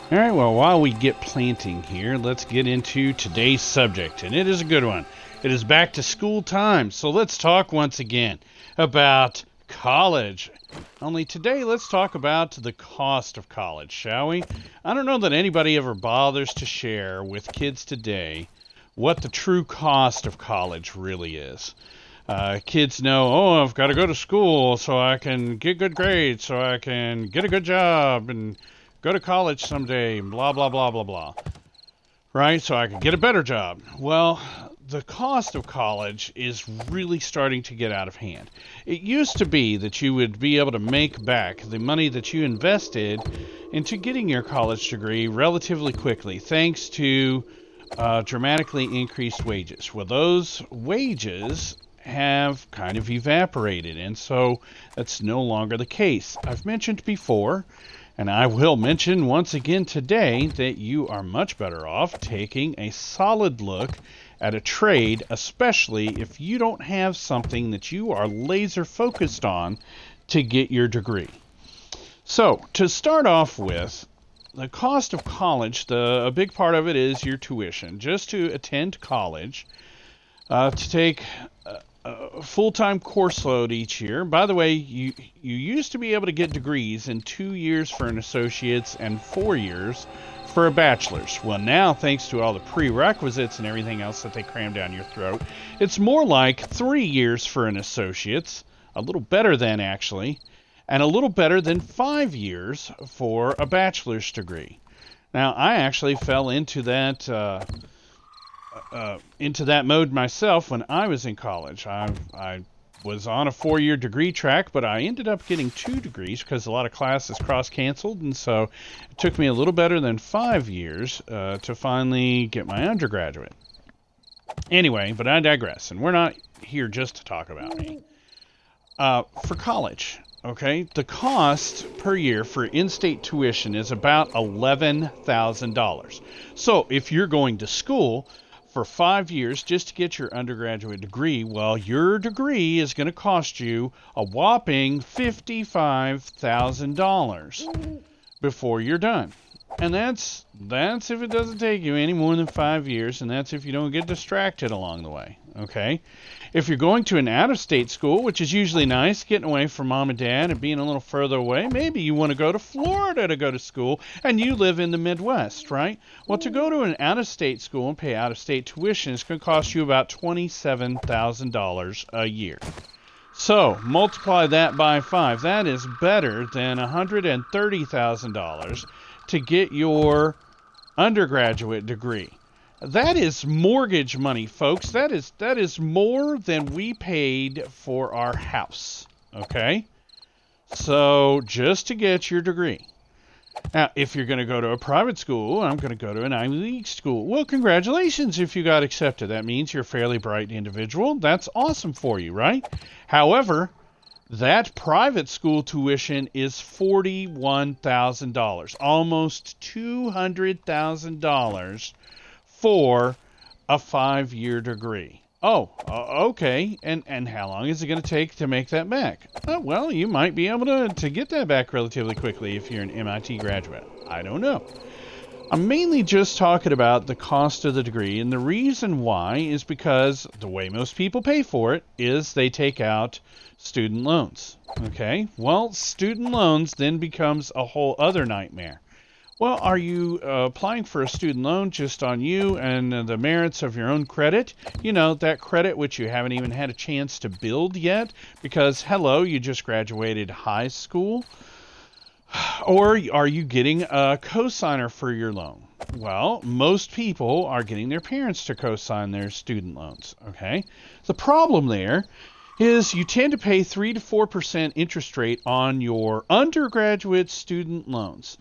All right, well, while we get planting here, let's get into today's subject, and it is a good one. It is back to school time, so let's talk once again about college. Only today, let's talk about the cost of college, shall we? I don't know that anybody ever bothers to share with kids today what the true cost of college really is. Kids know, oh, I've got to go to school so I can get good grades, so I can get a good job, and go to college someday, blah, blah, blah, blah, blah. Right? So I can get a better job. Well, the cost of college is really starting to get out of hand. It used to be that you would be able to make back the money that you invested into getting your college degree relatively quickly, thanks to dramatically increased wages. Well, those wages have kind of evaporated, and so that's no longer the case. I've mentioned before, and I will mention once again today, that you are much better off taking a solid look at a trade, especially if you don't have something that you are laser focused on to get your degree. So, to start off with, the cost of college, a big part of it is your tuition. Just to attend college, to take a full-time course load each year. By the way, you used to be able to get degrees in 2 years for an associate's and 4 years for a bachelor's. Well, now, thanks to all the prerequisites and everything else that they cram down your throat, it's more like 3 years for an associate's, a little better than actually, and a little better than 5 years for a bachelor's degree. Now, I actually fell into that mode myself when I was in college. I was on a 4-year degree track, but I ended up getting 2 degrees because a lot of classes cross-canceled, and so it took me a little better than 5 years to finally get my undergraduate. Anyway, but I digress, and we're not here just to talk about me. For college, okay, the cost per year for in-state tuition is about $11,000. So if you're going to school for 5 years just to get your undergraduate degree, well, your degree is going to cost you a whopping $55,000 before you're done. And that's if it doesn't take you any more than 5 years, and that's if you don't get distracted along the way, okay? If you're going to an out-of-state school, which is usually nice, getting away from mom and dad and being a little further away, maybe you want to go to Florida to go to school, and you live in the Midwest, right? Well, to go to an out-of-state school and pay out-of-state tuition is going to cost you about $27,000 a year. So, multiply that by 5. That is better than $130,000 to get your undergraduate degree. That is mortgage money, folks. That is more than we paid for our house, okay? So, just to get your degree. Now, if you're going to go to a private school, I'm going to go to an Ivy League school. Well, congratulations if you got accepted. That means you're a fairly bright individual. That's awesome for you, right? However, that private school tuition is $41,000, almost $200,000 for a 5-year degree. Oh, okay. And how long is it going to take to make that back? Well, you might be able to get that back relatively quickly if you're an MIT graduate. I don't know. I'm mainly just talking about the cost of the degree, and the reason why is because the way most people pay for it is they take out student loans. Okay? Well, student loans then becomes a whole other nightmare. Well, are you applying for a student loan just on you and the merits of your own credit? You know, that credit which you haven't even had a chance to build yet because, hello, you just graduated high school? Or are you getting a cosigner for your loan? Well, most people are getting their parents to cosign their student loans, okay? The problem there is you tend to pay 3 to 4% interest rate on your undergraduate student loans.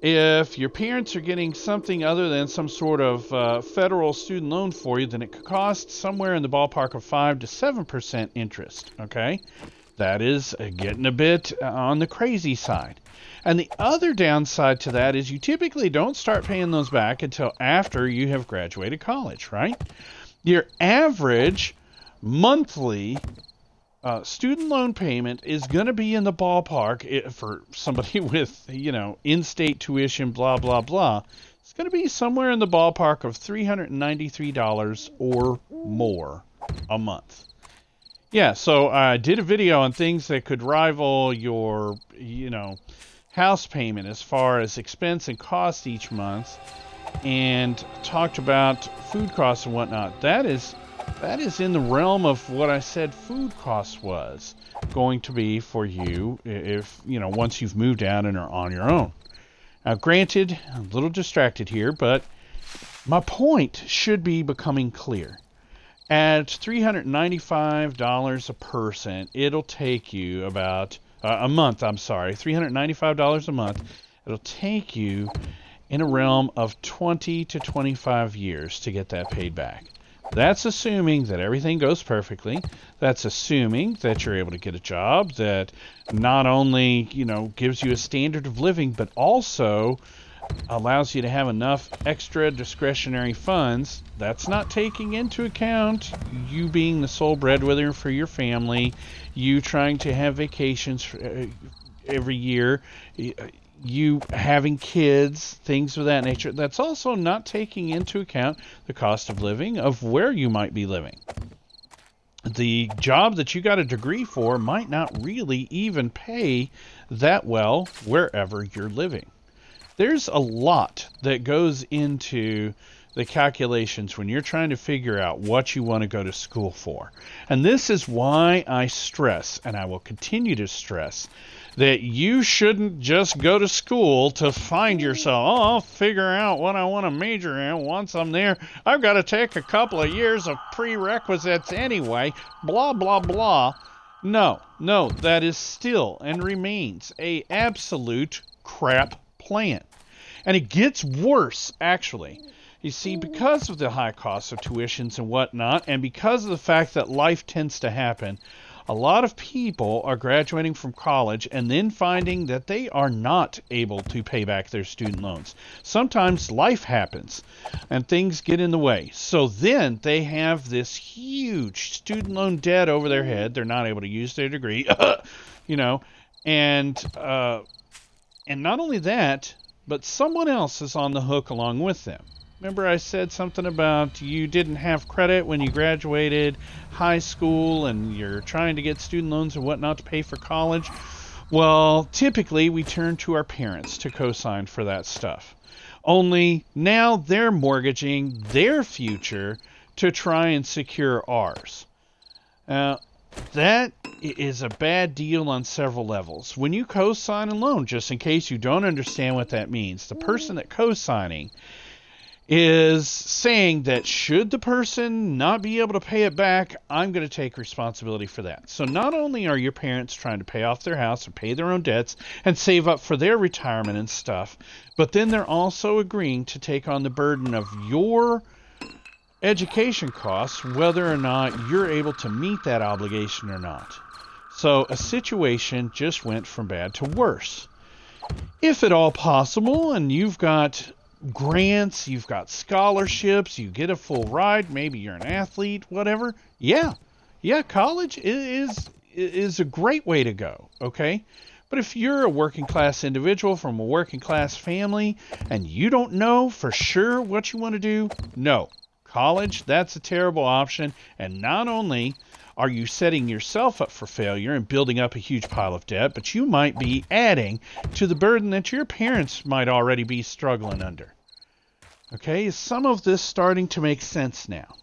If your parents are getting something other than some sort of federal student loan for you, then it could cost somewhere in the ballpark of 5 to 7% interest, okay? That is getting a bit on the crazy side. And the other downside to that is you typically don't start paying those back until after you have graduated college, right? Your average monthly student loan payment is going to be in the ballpark for somebody with, in-state tuition, blah, blah, blah. It's going to be somewhere in the ballpark of $393 or more a month. Yeah, so I did a video on things that could rival your, house payment as far as expense and cost each month, and talked about food costs and whatnot. That is in the realm of what I said food costs was going to be for you if, once you've moved out and are on your own. Now, granted, I'm a little distracted here, but my point should be becoming clear. At $395 a person, it'll take you about a month, $395 a month. It'll take you in a realm of 20 to 25 years to get that paid back. That's assuming that everything goes perfectly. That's assuming that you're able to get a job that not only, gives you a standard of living, but also allows you to have enough extra discretionary funds. That's not taking into account you being the sole breadwinner for your family, you trying to have vacations every year, you having kids, things of that nature. That's also not taking into account the cost of living of where you might be living. The job that you got a degree for might not really even pay that well wherever you're living. There's a lot that goes into the calculations when you're trying to figure out what you want to go to school for. And this is why I stress, and I will continue to stress, that you shouldn't just go to school to find yourself, I'll figure out what I want to major in once I'm there. I've got to take a couple of years of prerequisites anyway, blah, blah, blah. No, that is still and remains a absolute crap plan. And it gets worse, actually. You see, because of the high cost of tuitions and whatnot, and because of the fact that life tends to happen, a lot of people are graduating from college and then finding that they are not able to pay back their student loans. Sometimes life happens and things get in the way. So then they have this huge student loan debt over their head. They're not able to use their degree, and not only that, but someone else is on the hook along with them. Remember I said something about you didn't have credit when you graduated high school and you're trying to get student loans and whatnot to pay for college? Well, typically we turn to our parents to cosign for that stuff. Only now they're mortgaging their future to try and secure ours. That is a bad deal on several levels. When you cosign a loan, just in case you don't understand what that means, the person that cosigning is saying that should the person not be able to pay it back, I'm going to take responsibility for that. So not only are your parents trying to pay off their house and pay their own debts and save up for their retirement and stuff, but then they're also agreeing to take on the burden of your education costs, whether or not you're able to meet that obligation or not. So a situation just went from bad to worse. If at all possible, and you've got grants, you've got scholarships, you get a full ride, maybe you're an athlete, whatever. Yeah, college is a great way to go, okay? But if you're a working class individual from a working class family and you don't know for sure what you want to do, no. College, that's a terrible option. And not only are you setting yourself up for failure and building up a huge pile of debt, but you might be adding to the burden that your parents might already be struggling under. Okay, is some of this starting to make sense now?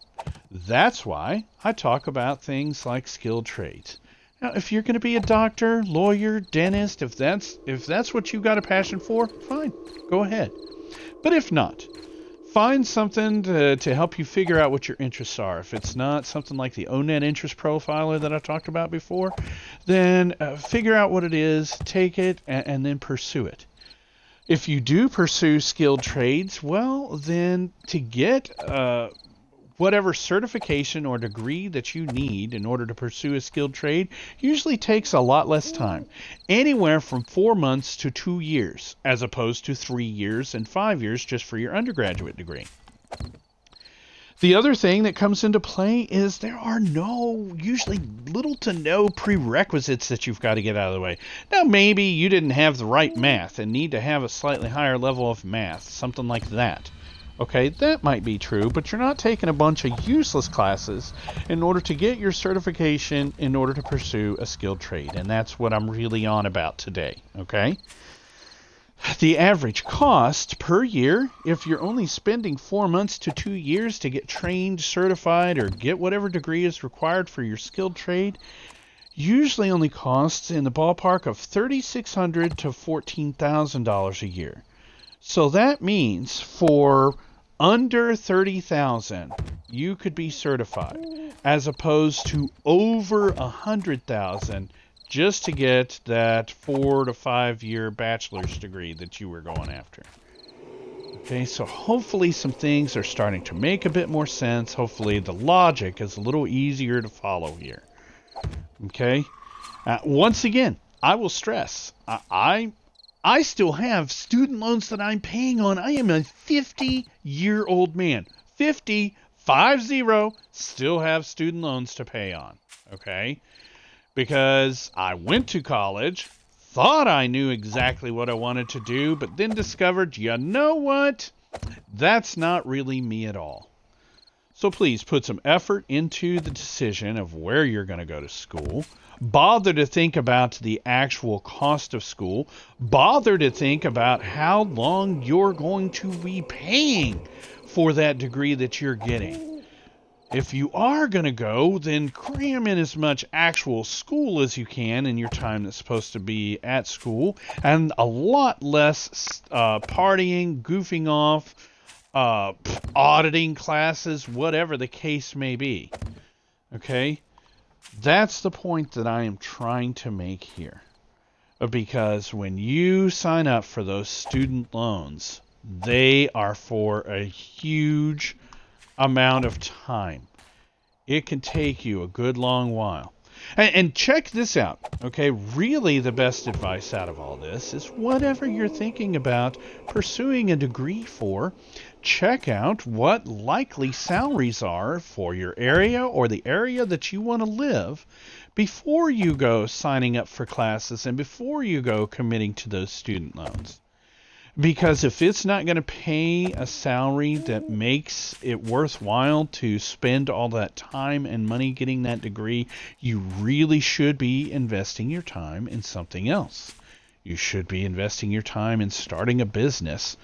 That's why I talk about things like skilled trades. Now, if you're going to be a doctor, lawyer, dentist, if that's what you've got a passion for, fine, go ahead. But if not, find something to help you figure out what your interests are. If it's not something like the ONET interest profiler that I talked about before, then figure out what it is, take it, and then pursue it. If you do pursue skilled trades, well, then to get whatever certification or degree that you need in order to pursue a skilled trade usually takes a lot less time. Anywhere from 4 months to 2 years, as opposed to 3 years and 5 years just for your undergraduate degree. The other thing that comes into play is there are usually little to no prerequisites that you've got to get out of the way. Now, maybe you didn't have the right math and need to have a slightly higher level of math, something like that. Okay, that might be true, but you're not taking a bunch of useless classes in order to get your certification in order to pursue a skilled trade, and that's what I'm really on about today, okay? The average cost per year, if you're only spending 4 months to 2 years to get trained, certified, or get whatever degree is required for your skilled trade, usually only costs in the ballpark of $3,600 to $14,000 a year. So that means for under $30,000, you could be certified, as opposed to over $100,000 just to get that 4 to 5 year bachelor's degree that you were going after. Okay, so hopefully some things are starting to make a bit more sense. Hopefully the logic is a little easier to follow here. Okay, once again, I will stress, I still have student loans that I'm paying on. I am a 50-year-old man. 50, still have student loans to pay on. Okay? Because I went to college, thought I knew exactly what I wanted to do, but then discovered, you know what? That's not really me at all. So please put some effort into the decision of where you're going to go to school. Bother to think about the actual cost of school. Bother to think about how long you're going to be paying for that degree that you're getting. If you are going to go, then cram in as much actual school as you can in your time that's supposed to be at school, and a lot less partying, goofing off, auditing classes, whatever the case may be. Okay? That's the point that I am trying to make here. Because when you sign up for those student loans, they are for a huge amount of time. It can take you a good long while. And check this out, okay? Really the best advice out of all this is whatever you're thinking about pursuing a degree for, check out what likely salaries are for your area or the area that you want to live before you go signing up for classes and before you go committing to those student loans. Because if it's not going to pay a salary that makes it worthwhile to spend all that time and money getting that degree, you really should be investing your time in something else. You should be investing your time in starting a business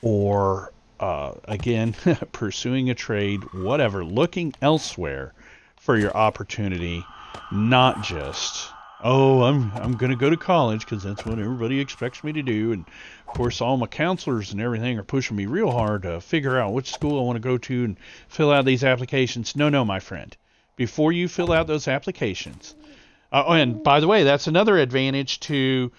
or, again, pursuing a trade, whatever, looking elsewhere for your opportunity, not just, oh, I'm going to go to college because that's what everybody expects me to do. And, of course, all my counselors and everything are pushing me real hard to figure out which school I want to go to and fill out these applications. No, my friend. Before you fill out those applications, and by the way, that's another advantage to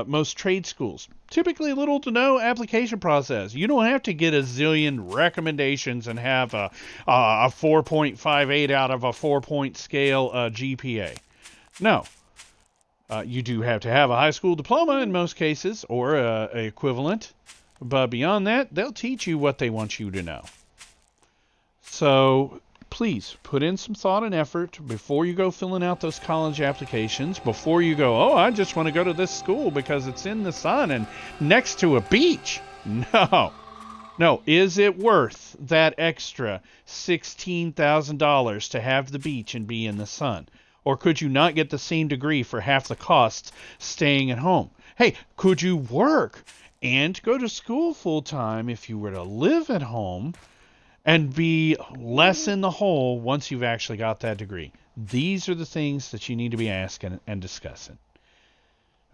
most trade schools. Typically little to no application process. You don't have to get a zillion recommendations and have a 4.58 out of a 4-point scale GPA. No. You do have to have a high school diploma in most cases, or a equivalent. But beyond that, they'll teach you what they want you to know. So please put in some thought and effort before you go filling out those college applications. Before you go, oh, I just want to go to this school because it's in the sun and next to a beach. No. Is it worth that extra $16,000 to have the beach and be in the sun? Or could you not get the same degree for half the cost staying at home? Hey, could you work and go to school full time if you were to live at home and be less in the hole once you've actually got that degree? These are the things that you need to be asking and discussing.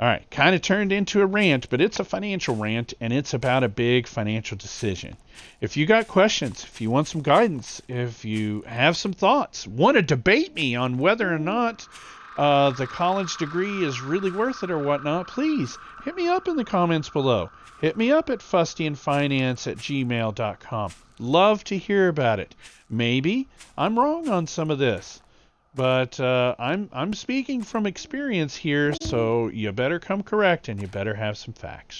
All right, kind of turned into a rant, but it's a financial rant, and it's about a big financial decision. If you got questions, if you want some guidance, if you have some thoughts, want to debate me on whether or not the college degree is really worth it or whatnot, please hit me up in the comments below. Hit me up at fustianfinance@gmail.com. Love to hear about it. Maybe I'm wrong on some of this. But I'm speaking from experience here, so you better come correct and you better have some facts.